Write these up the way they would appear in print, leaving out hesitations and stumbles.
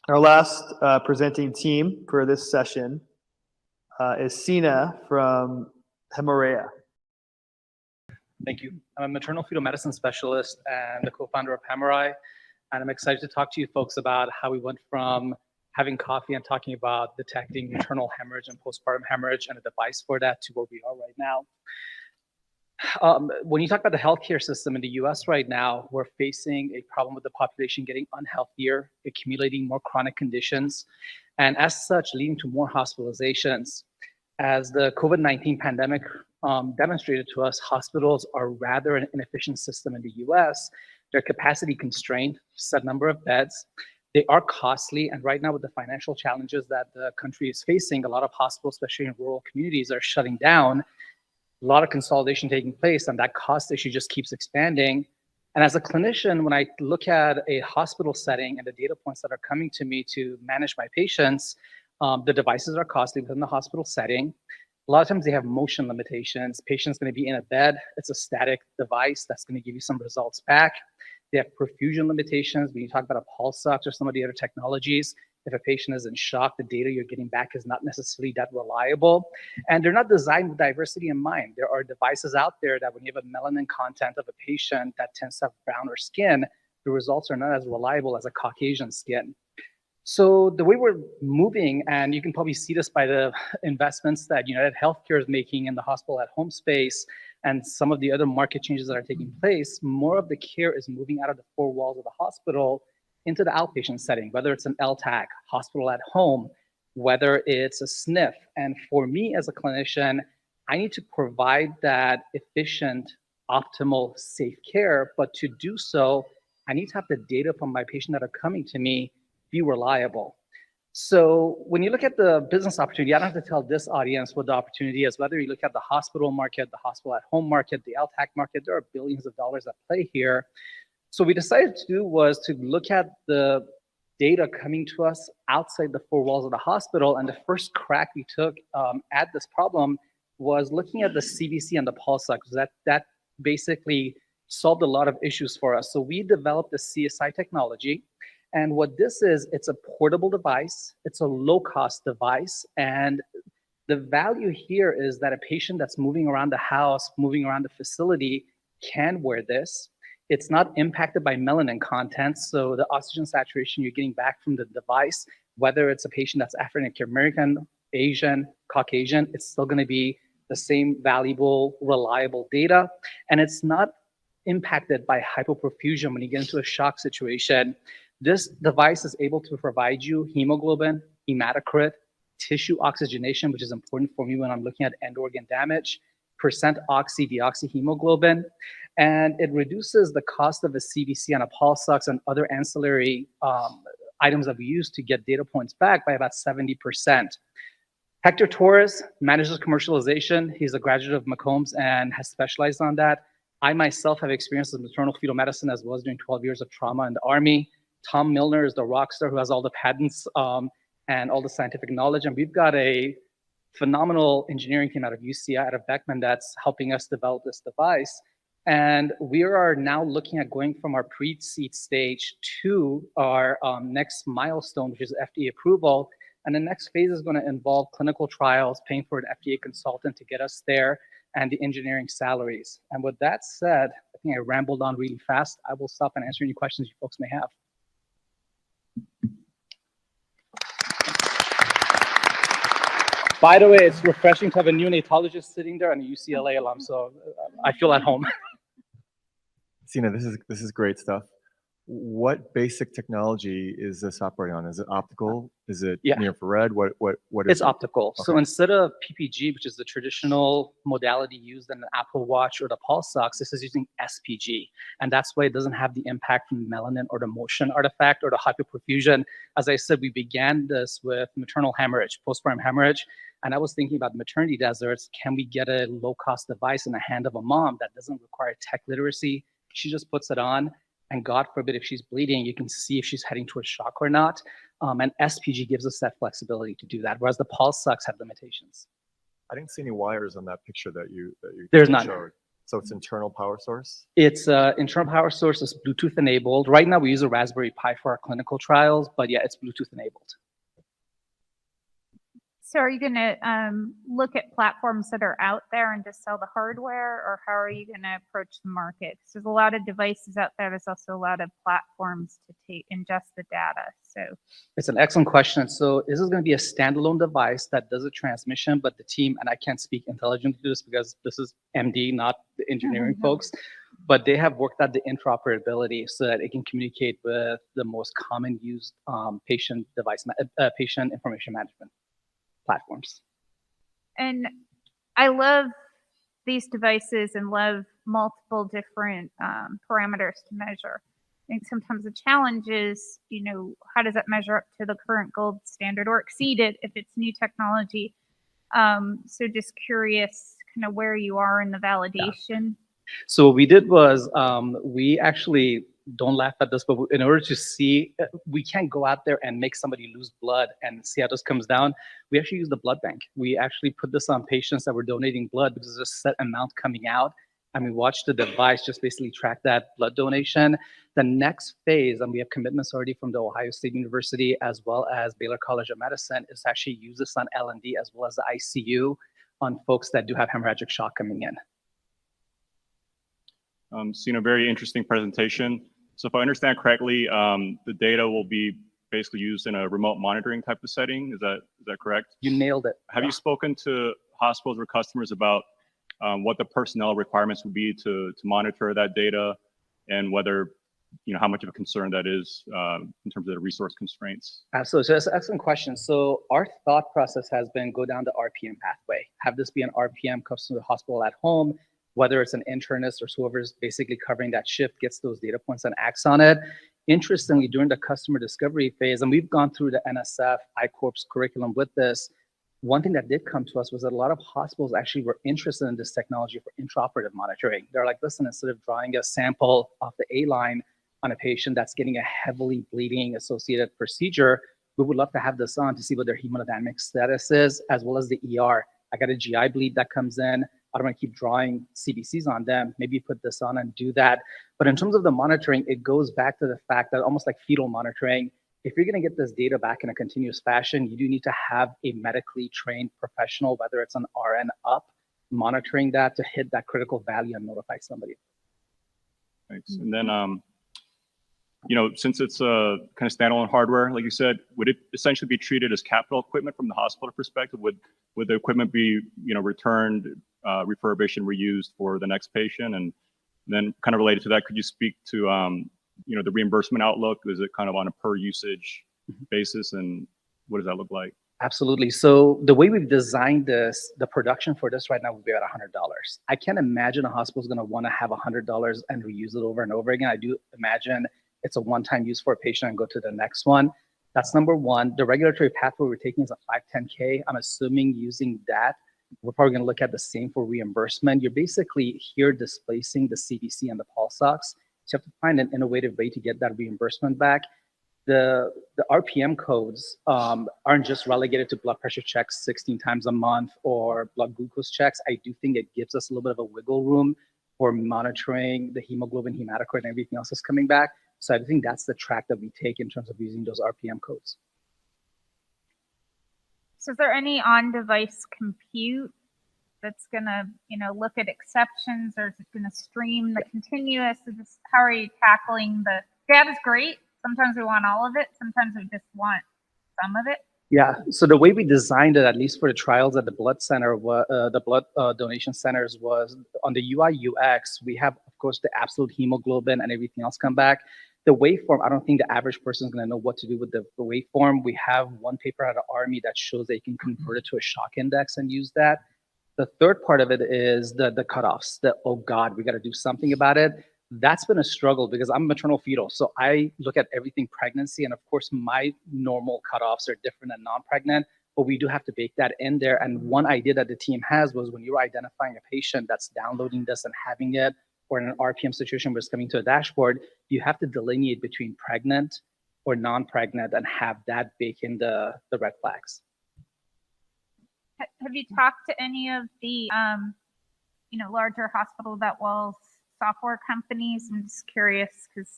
Our last presenting team for this session is Sina from Hemorai. Thank you. I'm a maternal fetal medicine specialist and the co-founder of Hemorai, and I'm excited to talk to you folks about how we went from having coffee and talking about detecting maternal hemorrhage and postpartum hemorrhage and a device for that to where we are right now. When you talk about the healthcare system in the US right now, we're facing a problem with the population getting unhealthier, accumulating more chronic conditions, and as such, leading to more hospitalizations. As the COVID-19 pandemic demonstrated to us, hospitals are rather an inefficient system in the US. They're capacity constrained, set number of beds. They are costly, and right now with the financial challenges that the country is facing, a lot of hospitals, especially in rural communities, are shutting down. A lot of consolidation taking place, and that cost issue just keeps expanding. And as a clinician, when I look at a hospital setting and the data points that are coming to me to manage my patients, the devices are costly within the hospital setting. A lot of times they have motion limitations. Patient's going to be in a bed. It's a static device that's going to give you some results back. They have perfusion limitations. When you talk about a pulse ox or some of the other technologies, if a patient is in shock, the data you're getting back is not necessarily that reliable. And they're not designed with diversity in mind. There are devices out there that when you have a melanin content of a patient that tends to have browner skin, the results are not as reliable as a Caucasian skin. So the way we're moving, and you can probably see this by the investments that United Healthcare is making in the hospital at home space and some of the other market changes that are taking place, more of the care is moving out of the four walls of the hospital into the outpatient setting, whether it's an LTAC, hospital at home, whether it's a SNF. And for me as a clinician, I need to provide that efficient, optimal, safe care. But to do so, I need to have the data from my patient that are coming to me be reliable. So when you look at the business opportunity, I don't have to tell this audience what the opportunity is. Whether you look at the hospital market, the hospital at home market, the LTAC market, there are billions of dollars at play here. So what we decided to do was to look at the data coming to us outside the four walls of the hospital. And the first crack we took at this problem was looking at the CBC and the pulse ox. That basically solved a lot of issues for us. So we developed the CSI technology. And what this is, it's a portable device. It's a low-cost device. And the value here is that a patient that's moving around the house, moving around the facility can wear this. It's not impacted by melanin content, so the oxygen saturation you're getting back from the device, whether it's a patient that's African American, Asian, Caucasian, it's still going to be the same valuable, reliable data. And it's not impacted by hypoperfusion when you get into a shock situation. This device is able to provide you hemoglobin, hematocrit, tissue oxygenation, which is important for me when I'm looking at end organ damage, percent deoxyhemoglobin, and it reduces the cost of a CBC and a pulse ox and other ancillary items that we use to get data points back by about 70%. Hector Torres manages commercialization. He's a graduate of McCombs and has specialized on that. I myself have experience with maternal fetal medicine as well as doing 12 years of trauma in the Army. Tom Milner is the rock star who has all the patents and all the scientific knowledge. And we've got a phenomenal engineering team out of UCI, out of Beckman, that's helping us develop this device. And we are now looking at going from our pre-seed stage to our next milestone, which is FDA approval. And the next phase is going to involve clinical trials, paying for an FDA consultant to get us there, and the engineering salaries. And with that said, I think I rambled on really fast. I will stop and answer any questions you folks may have. By the way, it's refreshing to have a neonatologist sitting there and a UCLA alum, so I feel at home. Sina, this is great stuff. What basic technology is this operating on? Is it optical? Is it near infrared? What is it's optical. Okay. So instead of PPG, which is the traditional modality used in an Apple Watch or the pulse ox, this is using SPG. And that's why it doesn't have the impact from melanin or the motion artifact or the hypoperfusion. As I said, we began this with maternal hemorrhage, postpartum hemorrhage. And I was thinking about maternity deserts. Can we get a low-cost device in the hand of a mom that doesn't require tech literacy? She just puts it on. And God forbid, if she's bleeding, you can see if she's heading towards shock or not. And SPG gives us that flexibility to do that, whereas the pulse ox have limitations. I didn't see any wires on that picture that you There's none. showed. So it's internal power source? It's internal power source is Bluetooth enabled. Right now we use a Raspberry Pi for our clinical trials, but yeah, it's Bluetooth enabled. So are you going to look at platforms that are out there and just sell the hardware, or how are you going to approach the market? Because there's a lot of devices out there. There's also a lot of platforms to ingest the data. So it's an excellent question. So this is going to be a standalone device that does a transmission, but the team, and I can't speak intelligently to this because this is MD, not the engineering folks, but they have worked out the interoperability so that it can communicate with the most common used patient information management platforms. And I love these devices and love multiple different parameters to measure. I think sometimes the challenge is, how does that measure up to the current gold standard or exceed it if it's new technology? So just curious kind of where you are in the validation. Yeah. So what we did was we actually, don't laugh at this, but in order to see, we can't go out there and make somebody lose blood and see how this comes down. We actually use the blood bank. We actually put this on patients that were donating blood because there's a set amount coming out. And we watched the device just basically track that blood donation. The next phase, and we have commitments already from the Ohio State University as well as Baylor College of Medicine, is actually use this on L&D as well as the ICU on folks that do have hemorrhagic shock coming in. Sina, very interesting presentation. So if I understand correctly, the data will be basically used in a remote monitoring type of setting. Is that correct? You nailed it. Have you spoken to hospitals or customers about what the personnel requirements would be to monitor that data, and whether, how much of a concern that is in terms of the resource constraints? Absolutely. So that's an excellent question. So our thought process has been go down the RPM pathway. Have this be an RPM comes to the hospital at home, whether it's an internist or whoever's basically covering that shift gets those data points and acts on it. Interestingly, during the customer discovery phase, and we've gone through the NSF, ICORP's curriculum with this, one thing that did come to us was that a lot of hospitals actually were interested in this technology for intraoperative monitoring. They're like, listen, instead of drawing a sample off the A-line on a patient that's getting a heavily bleeding associated procedure, we would love to have this on to see what their hemodynamic status is, as well as the ER. I got a GI bleed that comes in. I don't want to keep drawing CBCs on them. Maybe put this on and do that. But in terms of the monitoring, it goes back to the fact that almost like fetal monitoring, if you're going to get this data back in a continuous fashion, you do need to have a medically trained professional, whether it's an RN up, monitoring that to hit that critical value and notify somebody. Thanks. And then, since it's a kind of standalone hardware, like you said, would it essentially be treated as capital equipment from the hospital perspective? Would the equipment be, returned, refurbished, and reused for the next patient? And then kind of related to that, could you speak to, the reimbursement outlook? Is it kind of on a per usage basis, and what does that look like? Absolutely. So the way we've designed this, the production for this right now would be about $100. I can't imagine a hospital is going to want to have $100 and reuse it over and over again. I do imagine it's a one-time use for a patient and go to the next one. That's number one. The regulatory pathway we're taking is a 510K. I'm assuming using that, we're probably going to look at the same for reimbursement. You're basically here displacing the CBC and the pulse ox. So you have to find an innovative way to get that reimbursement back. The RPM codes aren't just relegated to blood pressure checks 16 times a month or blood glucose checks. I do think it gives us a little bit of a wiggle room for monitoring the hemoglobin, hematocrit, and everything else that's coming back. So I think that's the track that we take in terms of using those RPM codes. So is there any on-device compute that's going to, look at exceptions, or is it going to stream the continuous? How are you tackling the data? Is great. Sometimes we want all of it. Sometimes we just want some of it. Yeah. So the way we designed it, at least for the trials at the blood center, the blood donation centers, was on the UI UX. We have, of course, the absolute hemoglobin and everything else come back. The waveform, I don't think the average person is going to know what to do with the waveform. We have one paper out of Army that shows they can convert it to a shock index and use that. The third part of it is the cutoffs. Oh God, we got to do something about it. That's been a struggle because I'm maternal fetal. So I look at everything pregnancy. And of course, my normal cutoffs are different than non-pregnant, but we do have to bake that in there. And one idea that the team has was when you're identifying a patient that's downloading this and having it, or in an RPM situation where it's coming to a dashboard, you have to delineate between pregnant or non-pregnant and have that bake in the red flags. Have you talked to any of the larger hospital that walls software companies? I'm just curious because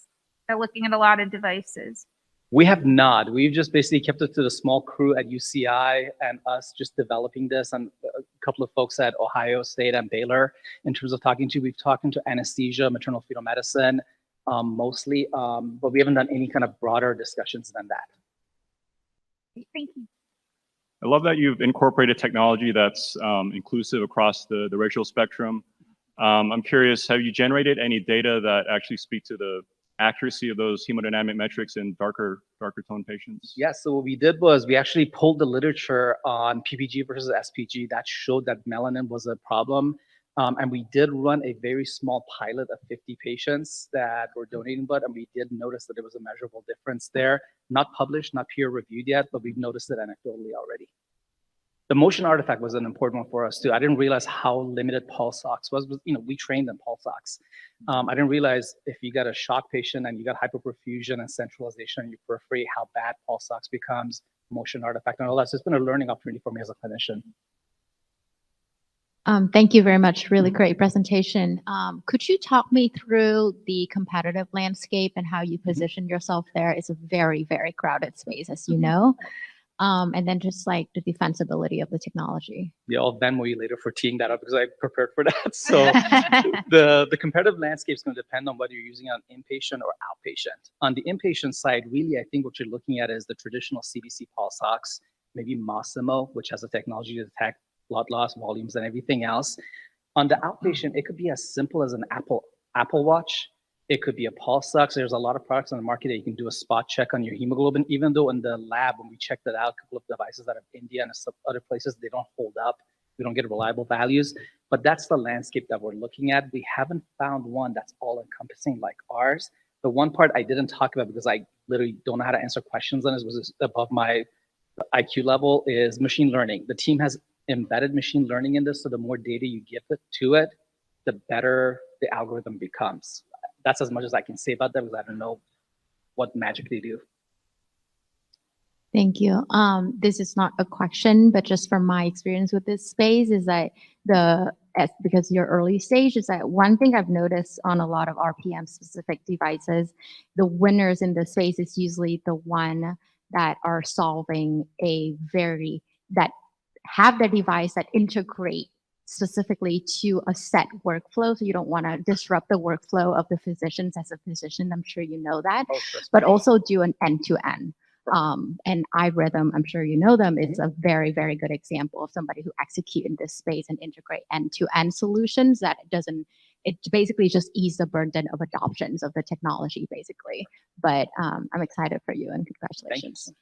they're looking at a lot of devices. We have not. We've just basically kept it to the small crew at UCI and us just developing this, and a couple of folks at Ohio State and Baylor in terms of we've talked to anesthesia, maternal fetal medicine mostly, but we haven't done any kind of broader discussions than that. Thank you. I love that you've incorporated technology that's inclusive across the racial spectrum. I'm curious, have you generated any data that actually speak to the accuracy of those hemodynamic metrics in darker tone patients? Yes, so what we did was we actually pulled the literature on PPG versus SPG that showed that melanin was a problem. And we did run a very small pilot of 50 patients that were donating blood, and we did notice that there was a measurable difference there. Not published, not peer reviewed yet, but we've noticed it anecdotally already. The motion artifact was an important one for us too. I didn't realize how limited pulse ox was. We trained in pulse ox. I didn't realize if you got a shock patient and you got hypoperfusion and centralization in your periphery, how bad pulse ox becomes, motion artifact and all that. So it's been a learning opportunity for me as a clinician. Thank you very much. Really great presentation. Could you talk me through the competitive landscape and how you position yourself there? It's a very, very crowded space, as you know. And then just like the defensibility of the technology. Yeah, I'll Venmo you later for teeing that up because I prepared for that. So the competitive landscape is going to depend on whether you're using it on inpatient or outpatient. On the inpatient side, really, I think what you're looking at is the traditional CBC pulse ox, maybe Massimo, which has the technology to detect blood loss, volumes, and everything else. On the outpatient, it could be as simple as an Apple Watch. It could be a pulse ox. There's a lot of products on the market that you can do a spot check on your hemoglobin, even though in the lab, when we checked it out, a couple of devices out of India and some other places, they don't hold up. We don't get reliable values. But that's the landscape that we're looking at. We haven't found one that's all encompassing like ours. The one part I didn't talk about because I literally don't know how to answer questions on this, was above my IQ level, is machine learning. The team has embedded machine learning in this, so the more data you give it to it, the better the algorithm becomes. That's as much as I can say about that because I don't know what magic they do. Thank you. This is not a question, but just from my experience with this space is that because you're early stage, is that one thing I've noticed on a lot of RPM specific devices, the winners in the space is usually the one that are solving that have the device that integrate specifically to a set workflow. So you don't want to disrupt the workflow of the physicians as a physician. I'm sure you know that, but also do an end-to-end. And iRhythm, I'm sure you know them, is a very, very good example of somebody who execute in this space and integrate end-to-end solutions that it basically just ease the burden of adoptions of the technology, basically. But I'm excited for you and congratulations. Thank you.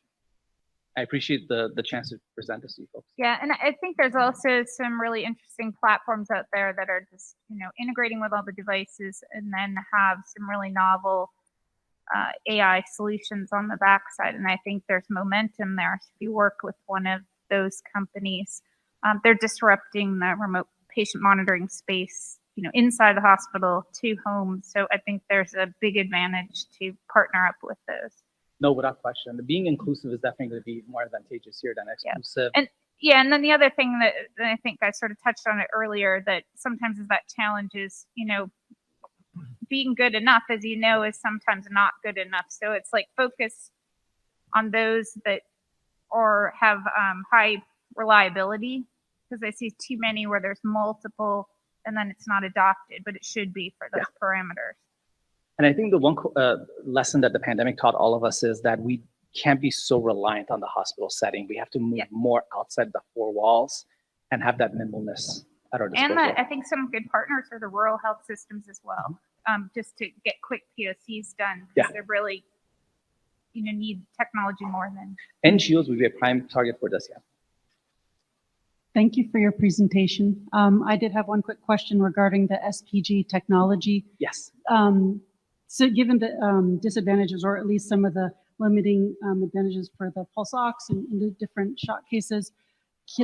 I appreciate the chance to present this to you folks. Yeah, and I think there's also some really interesting platforms out there that are just, integrating with all the devices and then have some really novel AI solutions on the backside. And I think there's momentum there. So if you work with one of those companies, they're disrupting the remote patient monitoring space, inside the hospital to home. So I think there's a big advantage to partner up with those. No, without question. Being inclusive is definitely going to be more advantageous here than exclusive. Yeah. And then the other thing that I think I sort of touched on it earlier, that sometimes is that challenge is, being good enough, as you know, is sometimes not good enough. So it's like focus on those that have high reliability, because I see too many where there's multiple and then it's not adopted, but it should be for those parameters. And I think the one lesson that the pandemic taught all of us is that we can't be so reliant on the hospital setting. We have to move more outside the four walls and have that nimbleness at our disposal. And I think some good partners are the rural health systems as well, just to get quick POCs done. Because they're really, need technology more than. NGOs would be a prime target for this, Thank you for your presentation. I did have one quick question regarding the SPG technology. Yes. So given the disadvantages, or at least some of the limiting advantages for the pulse ox and the different shock cases,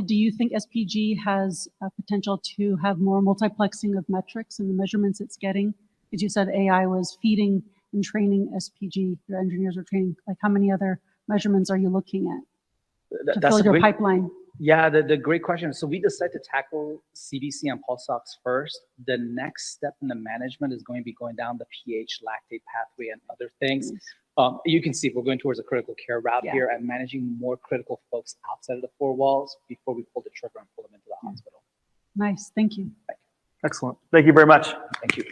do you think SPG has a potential to have more multiplexing of metrics and the measurements it's getting? As you said, AI was feeding and training SPG, your engineers are training. Like, how many other measurements are you looking at to fill your pipeline? Yeah, the great question. So we decided to tackle CBC and pulse ox first. The next step in the management is going to be going down the pH lactate pathway and other things. You can see we're going towards a critical care route here and managing more critical folks outside of the four walls before we pull the trigger and pull them into the hospital. Nice, thank you. Excellent. Thank you very much. Thank you.